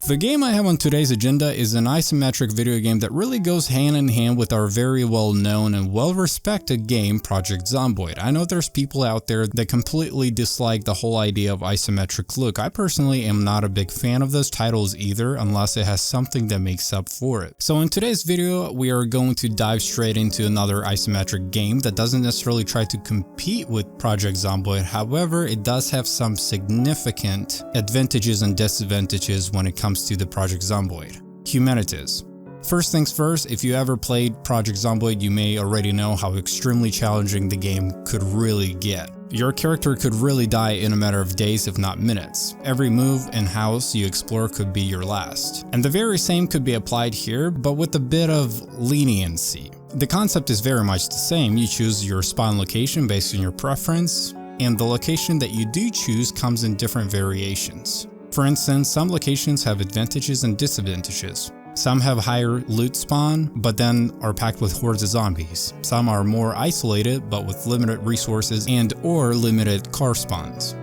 The game I have on today's agenda is an isometric video game that really goes hand in hand with our very well-known and well-respected game Project Zomboid. I know there's people out there that completely dislike the whole idea of isometric look. I personally am not a big fan of those titles either, unless it has something that makes up for it. So in today's video, we are going to dive straight into another isometric game that doesn't necessarily try to compete with Project Zomboid. However, it does have some significant advantages and disadvantages when it comes to the Project Zomboid. HumanitZ. First things first, if you ever played Project Zomboid, you may already know how extremely challenging the game could really get. Your character could really die in a matter of days, if not minutes. Every move and house you explore could be your last. And the very same could be applied here, but with a bit of leniency. The concept is very much the same. You choose your spawn location based on your preference, and the location that you do choose comes in different variations. For instance, some locations have advantages and disadvantages. Some have higher loot spawn, but then are packed with hordes of zombies. Some are more isolated, but with limited resources and/or limited car spawns.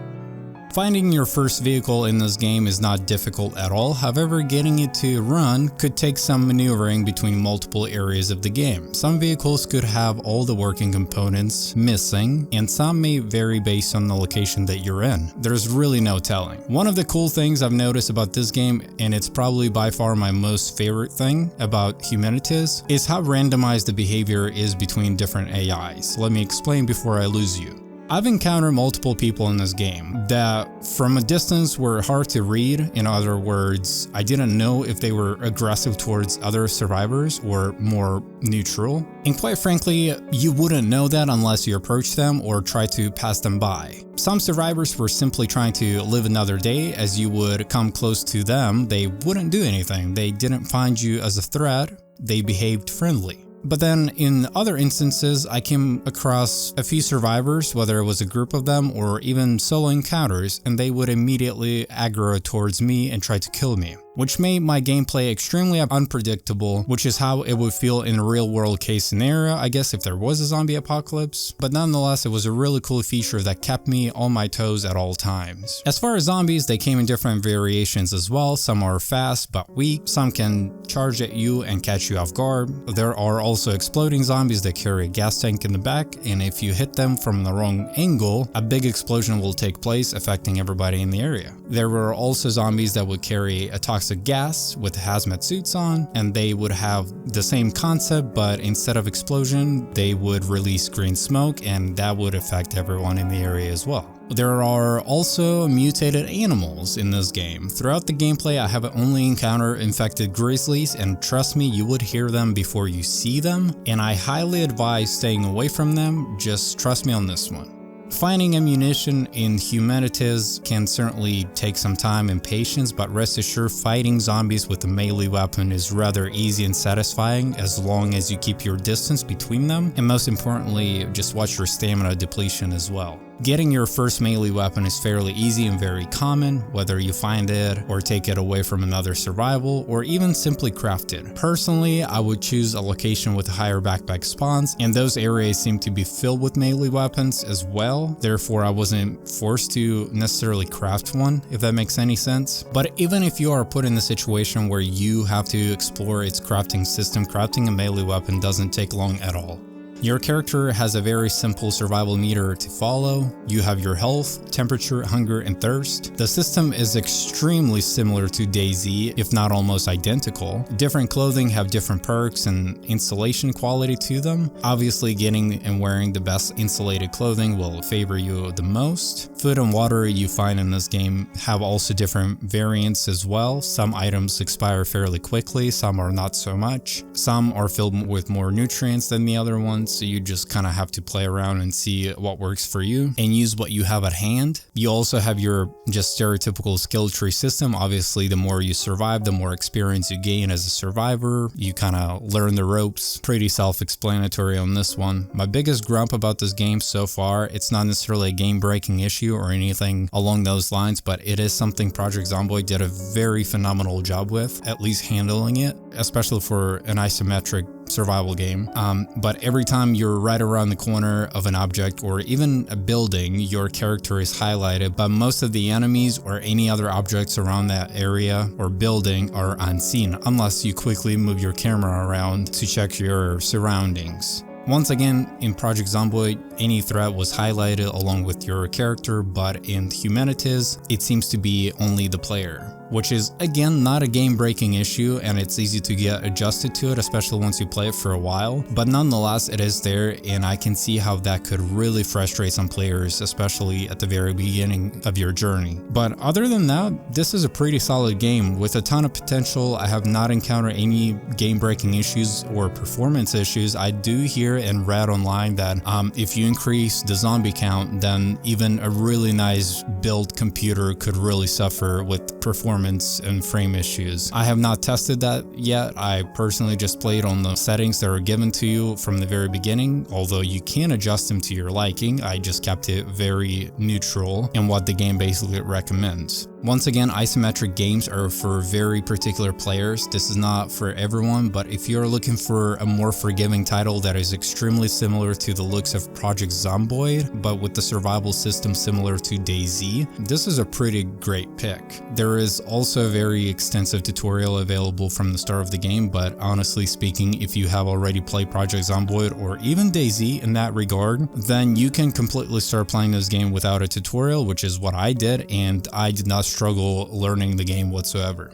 Finding your first vehicle in this game is not difficult at all, however getting it to run could take some maneuvering between multiple areas of the game. Some vehicles could have all the working components missing, and some may vary based on the location that you're in. There's really no telling. One of the cool things I've noticed about this game, and it's probably by far my most favorite thing about HumanitZ, is how randomized the behavior is between different AIs. Let me explain before I lose you. I've encountered multiple people in this game that from a distance were hard to read. In other words, I didn't know if they were aggressive towards other survivors or more neutral. And quite frankly, you wouldn't know that unless you approach them or try to pass them by. Some survivors were simply trying to live another day. As you would come close to them, they wouldn't do anything. They didn't find you as a threat. They behaved friendly. But then in other instances, I came across a few survivors, whether it was a group of them or even solo encounters, and they would immediately aggro towards me and try to kill me, which made my gameplay extremely unpredictable, which is how it would feel in a real world case scenario, I guess, if there was a zombie apocalypse. But nonetheless, it was a really cool feature that kept me on my toes at all times. As far as zombies, they came in different variations as well. Some are fast but weak, some can charge at you and catch you off guard. There are also exploding zombies that carry a gas tank in the back, and if you hit them from the wrong angle, a big explosion will take place, affecting everybody in the area. There were also zombies that would carry a toxic gas with hazmat suits on, and they would have the same concept, but instead of explosion, they would release green smoke, and that would affect everyone in the area as well. There are also mutated animals in this game. Throughout the gameplay, I have only encountered infected grizzlies, and trust me, you would hear them before you see them, and I highly advise staying away from them. Just trust me on this one. Finding ammunition in HumanitZ can certainly take some time and patience, but rest assured fighting zombies with a melee weapon is rather easy and satisfying as long as you keep your distance between them, and most importantly, just watch your stamina depletion as well. Getting your first melee weapon is fairly easy and very common, whether you find it or take it away from another survival or even simply craft it. Personally, I would choose a location with higher backpack spawns, and those areas seem to be filled with melee weapons as well. Therefore, I wasn't forced to necessarily craft one, if that makes any sense. But even if you are put in the situation where you have to explore its crafting system, crafting a melee weapon doesn't take long at all. Your character has a very simple survival meter to follow. You have your health, temperature, hunger, and thirst. The system is extremely similar to DayZ, if not almost identical. Different clothing have different perks and insulation quality to them. Obviously, getting and wearing the best insulated clothing will favor you the most. Food and water you find in this game have also different variants as well. Some items expire fairly quickly, some are not so much. Some are filled with more nutrients than the other ones. So you just kind of have to play around and see what works for you and use what you have at hand. You also have your just stereotypical skill tree system. Obviously, the more you survive, the more experience you gain as a survivor. You kind of learn the ropes. Pretty self-explanatory on this one. My biggest grump about this game so far, it's not necessarily a game-breaking issue or anything along those lines, but it is something Project Zomboid did a very phenomenal job with, at least handling it, especially for an isometric survival game. But every time you're right around the corner of an object or even a building, your character is highlighted, but most of the enemies or any other objects around that area or building are unseen unless you quickly move your camera around to check your surroundings. Once again, in Project Zomboid, any threat was highlighted along with your character, but in HumanitZ, it seems to be only the player, which is again not a game-breaking issue, and it's easy to get adjusted to it, especially once you play it for a while. But nonetheless, it is there, and I can see how that could really frustrate some players, especially at the very beginning of your journey. But other than that, this is a pretty solid game with a ton of potential. I have not encountered any game-breaking issues or performance issues. I do hear and read online that if you increase the zombie count, then even a really nice build computer could really suffer with performance and frame issues. I have not tested that yet. I personally just played on the settings that are given to you from the very beginning, although you can adjust them to your liking. I just kept it very neutral in what the game basically recommends. Once again, isometric games are for very particular players. This is not for everyone, but if you're looking for a more forgiving title that is extremely similar to the looks of Project Zomboid, but with the survival system similar to DayZ, this is a pretty great pick. There is also a very extensive tutorial available from the start of the game, but honestly speaking, if you have already played Project Zomboid or even DayZ in that regard, then you can completely start playing this game without a tutorial, which is what I did, and I did not struggle learning the game whatsoever.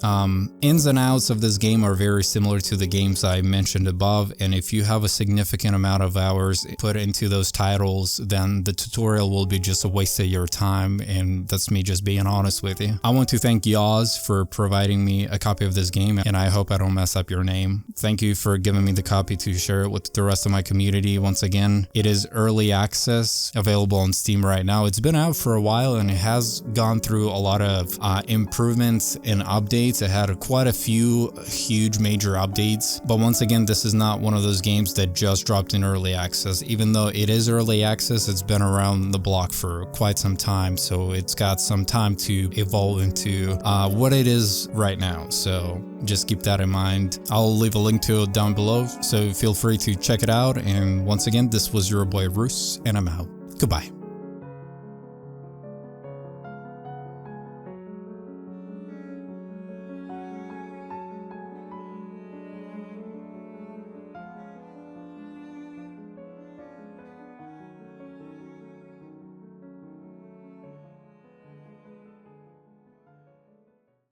Ins and outs of this game are very similar to the games I mentioned above, and if you have a significant amount of hours put into those titles, then the tutorial will be just a waste of your time, and that's me just being honest with you. I want to thank Yoz for providing me a copy of this game, and I hope I don't mess up your name. Thank you for giving me the copy to share it with the rest of my community. Once again, it is early access, available on Steam right now. It's been out for a while, and it has gone through a lot of improvements and updates. It had quite a few huge major updates, but once again, this is not one of those games that just dropped in early access. Even though it is early access, it's been around the block for quite some time, so it's got some time to evolve into what it is right now. So just keep that in mind. I'll leave a link to it down below, so feel free to check it out. And once again, this was your boy Roos, and I'm out. Goodbye.